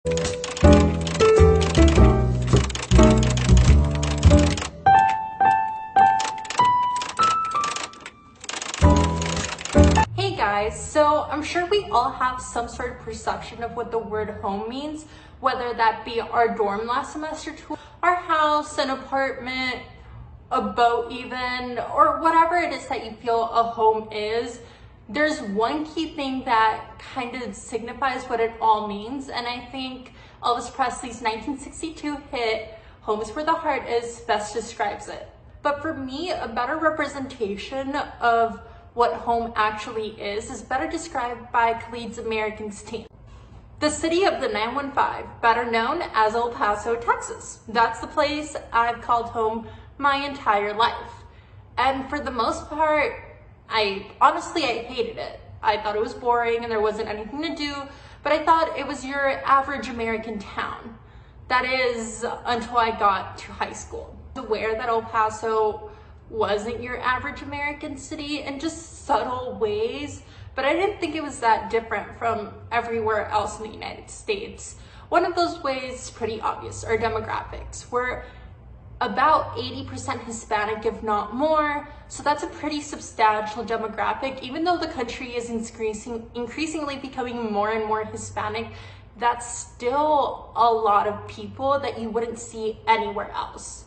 Hey guys, so I'm sure we all have some sort of perception of what the word home means, whether that be our dorm last semester to our house, an apartment, a boat even, or whatever it is that you feel a home is. There's one key thing that kind of signifies what it all means, and I think Elvis Presley's 1962 hit, Home is Where the Heart Is, best describes it. But for me, a better representation of what home actually is better described by Khalid's Americans team. The city of the 915, better known as El Paso, Texas. That's the place I've called home my entire life. And for the most part, I hated it. I thought it was boring and there wasn't anything to do, but I thought it was your average American town. That is, until I got to high school. Aware that El Paso wasn't your average American city in just subtle ways, but I didn't think it was that different from everywhere else in the United States. One of those ways is pretty obvious, our demographics. We're about 80% Hispanic, if not more, so that's a pretty substantial demographic. Even though the country is increasingly becoming more and more Hispanic, that's still a lot of people that you wouldn't see anywhere else.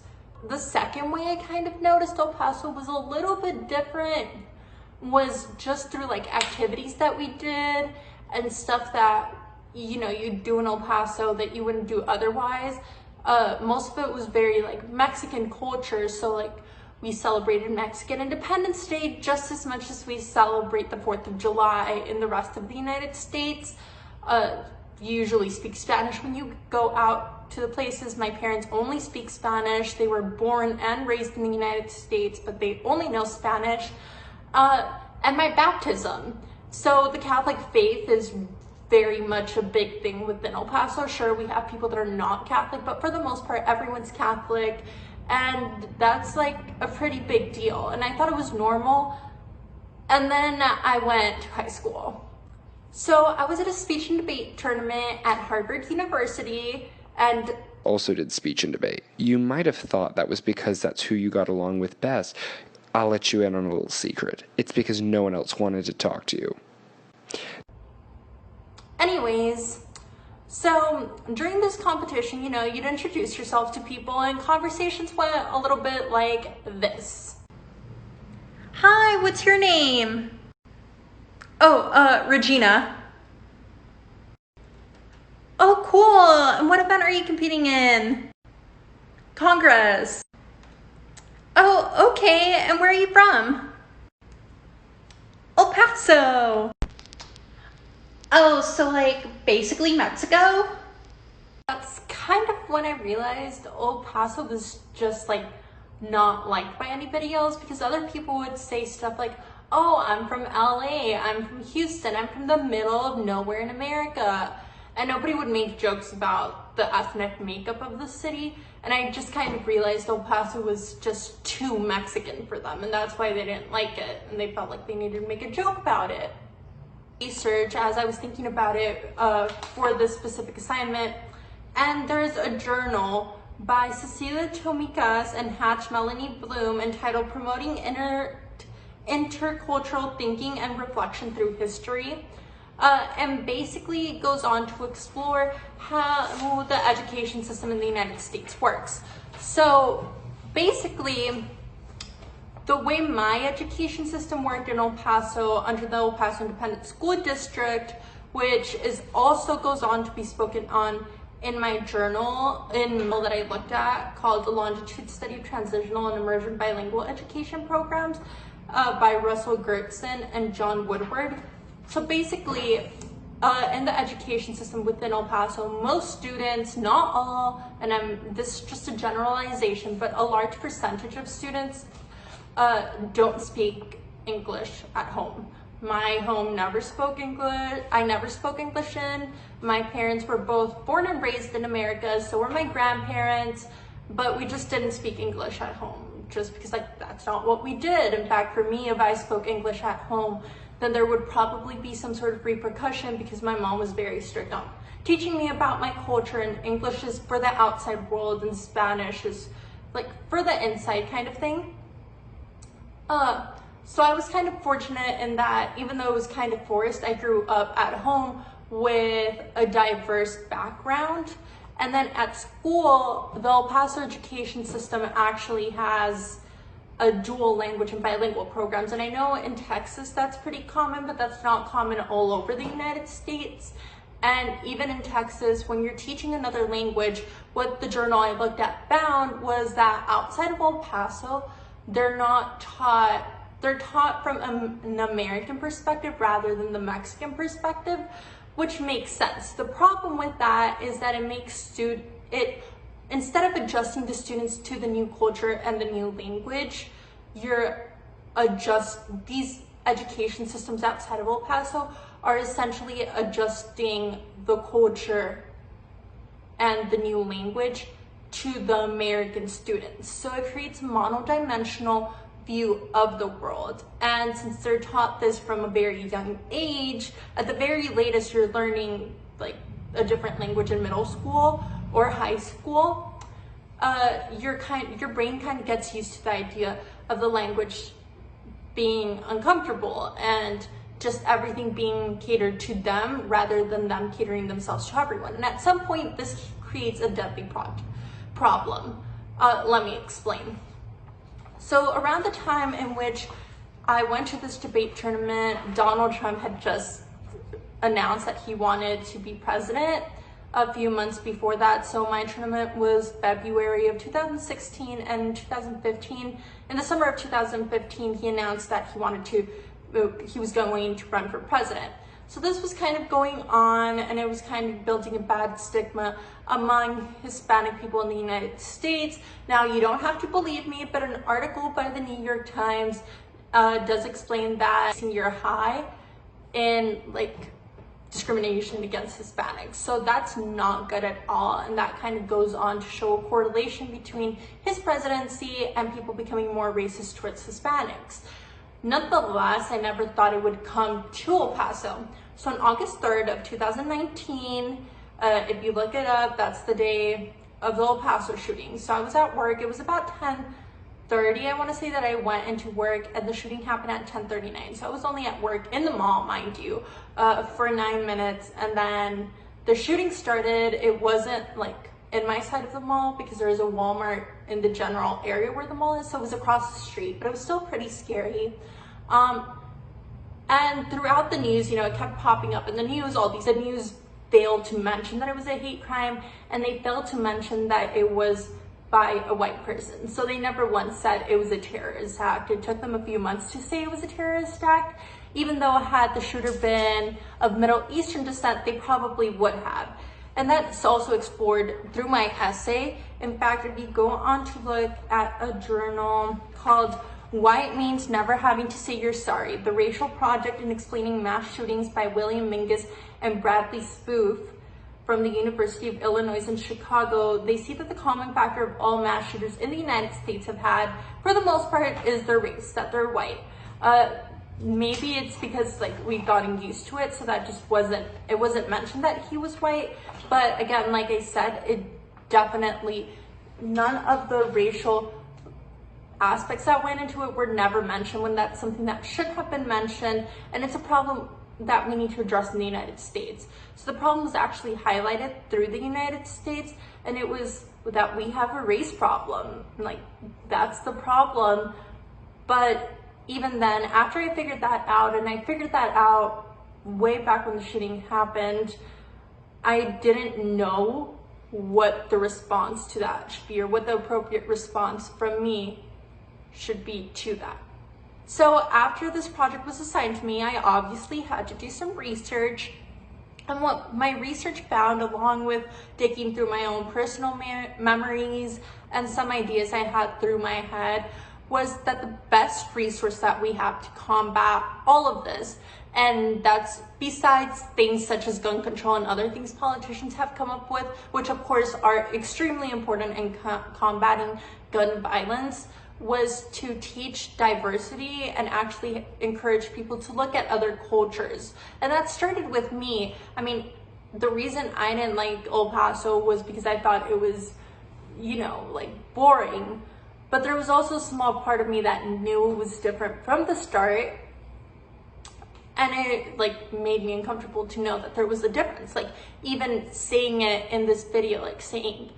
The second way I kind of noticed El Paso was a little bit different was just through like activities that we did and stuff that, you know, you'd do in El Paso that you wouldn't do otherwise. Most of it was very like Mexican culture. So like we celebrated Mexican Independence Day just as much as we celebrate the 4th of July in the rest of the United States. You usually speak Spanish when you go out to the places. My parents only speak Spanish. They were born and raised in the United States, but they only know Spanish. And my baptism. So the Catholic faith is very much a big thing within El Paso. Sure, we have people that are not Catholic, but for the most part, everyone's Catholic. And that's like a pretty big deal. And I thought it was normal. And then I went to high school. So I was at a speech and debate tournament at Harvard University and also did speech and debate. You might have thought that was because that's who you got along with best. I'll let you in on a little secret. It's because no one else wanted to talk to you. Anyways, so during this competition, you know, you'd introduce yourself to people and conversations went a little bit like this. Hi, what's your name? Oh, Regina. Oh, cool. And what event are you competing in? Congress. Oh, okay. And where are you from? El Paso. Oh, so like basically Mexico? That's kind of when I realized El Paso was just like not liked by anybody else, because other people would say stuff like, oh, I'm from LA, I'm from Houston, I'm from the middle of nowhere in America. And nobody would make jokes about the ethnic makeup of the city. And I just kind of realized El Paso was just too Mexican for them. And that's why they didn't like it. And they felt like they needed to make a joke about it. Research as I was thinking about it for this specific assignment. And there's a journal by Cecilia Tomicas and Hatch Melanie Bloom entitled Promoting Intercultural Thinking and Reflection Through History. And basically it goes on to explore how the education system in the United States works. So basically, the way my education system worked in El Paso under the El Paso Independent School District, which is also goes on to be spoken on in my journal that I looked at called The Longitude Study of Transitional and Immersion Bilingual Education Programs by Russell Gertson and John Woodward. So basically, in the education system within El Paso, most students, not all, and this is just a generalization, but a large percentage of students don't speak English at home. My home never spoke English. I never spoke English in. My parents were both born and raised in America, so were my grandparents, but we just didn't speak English at home just because like that's not what we did. In fact, for me, if I spoke English at home, then there would probably be some sort of repercussion, because my mom was very strict on teaching me about my culture, and English is for the outside world and Spanish is like for the inside kind of thing. So I was kind of fortunate in that, even though it was kind of forced, I grew up at home with a diverse background. And then at school, the El Paso education system actually has a dual language and bilingual programs. And I know in Texas that's pretty common, but that's not common all over the United States. And even in Texas, when you're teaching another language, what the journal I looked at found was that outside of El Paso, they're taught from an American perspective rather than the Mexican perspective, which makes sense. The problem with that is that it makes instead of adjusting the students to the new culture and the new language, these education systems outside of El Paso are essentially adjusting the culture and the new language to the American students. So it creates a monodimensional view of the world. And since they're taught this from a very young age, at the very latest, you're learning like a different language in middle school or high school, your brain kind of gets used to the idea of the language being uncomfortable and just everything being catered to them rather than them catering themselves to everyone. And at some point, this creates a deadly problem. Let me explain. So around the time in which I went to this debate tournament, Donald Trump had just announced that he wanted to be president a few months before that. So my tournament was February of 2016, and 2015, in the summer of 2015, he announced that he was going to run for president. So this was kind of going on, and it was kind of building a bad stigma among Hispanic people in the United States. Now, you don't have to believe me, but an article by the New York Times does explain that senior high in discrimination against Hispanics. So that's not good at all, and that kind of goes on to show a correlation between his presidency and people becoming more racist towards Hispanics. Nonetheless, I never thought it would come to El Paso. So on August 3rd of 2019, if you look it up, that's the day of the El Paso shooting. So I was at work. It was about 10:30. I want to say that I went into work, and the shooting happened at 10:39. So I was only at work in the mall, mind you, for 9 minutes. And then the shooting started. It wasn't in my side of the mall because there is a Walmart in the general area where the mall is, so it was across the street, but it was still pretty scary. And throughout the news, it kept popping up in the news, the news failed to mention that it was a hate crime, and they failed to mention that it was by a white person. So they never once said it was a terrorist act. It took them a few months to say it was a terrorist act, even though had the shooter been of Middle Eastern descent, they probably would have. And that's also explored through my essay. In fact, if you go on to look at a journal called Why It Means Never Having to Say You're Sorry, The Racial Project in Explaining Mass Shootings by William Mingus and Bradley Spoof from the University of Illinois in Chicago, they see that the common factor of all mass shooters in the United States have had, for the most part, is their race, that they're white. Maybe it's because we've gotten used to it, so that it wasn't mentioned that he was white. But again, like I said, it definitely, none of the racial aspects that went into it were never mentioned when that's something that should have been mentioned. And it's a problem that we need to address in the United States. So the problem was actually highlighted through the United States, and it was that we have a race problem. That's the problem. But even then, after I figured that out, and I figured that out way back when the shooting happened, I didn't know what the response to that should be, or what the appropriate response from me should be to that. So after this project was assigned to me, I obviously had to do some research. And what my research found, along with digging through my own personal memories and some ideas I had through my head, was that the best resource that we have to combat all of this, and that's besides things such as gun control and other things politicians have come up with, which of course are extremely important in combating gun violence, was to teach diversity and actually encourage people to look at other cultures. And that started with me. I mean, the reason I didn't like El Paso was because I thought it was, you know, like boring. But there was also a small part of me that knew it was different from the start. And it like made me uncomfortable to know that there was a difference. Like even saying it in this video, like saying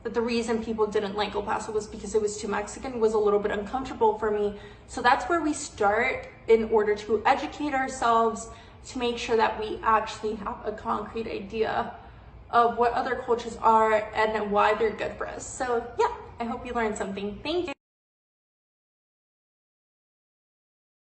that the reason people didn't like El Paso was because it was too Mexican was a little bit uncomfortable for me. So that's where we start in order to educate ourselves, to make sure that we actually have a concrete idea of what other cultures are and why they're good for us. So yeah, I hope you learned something. Thank you.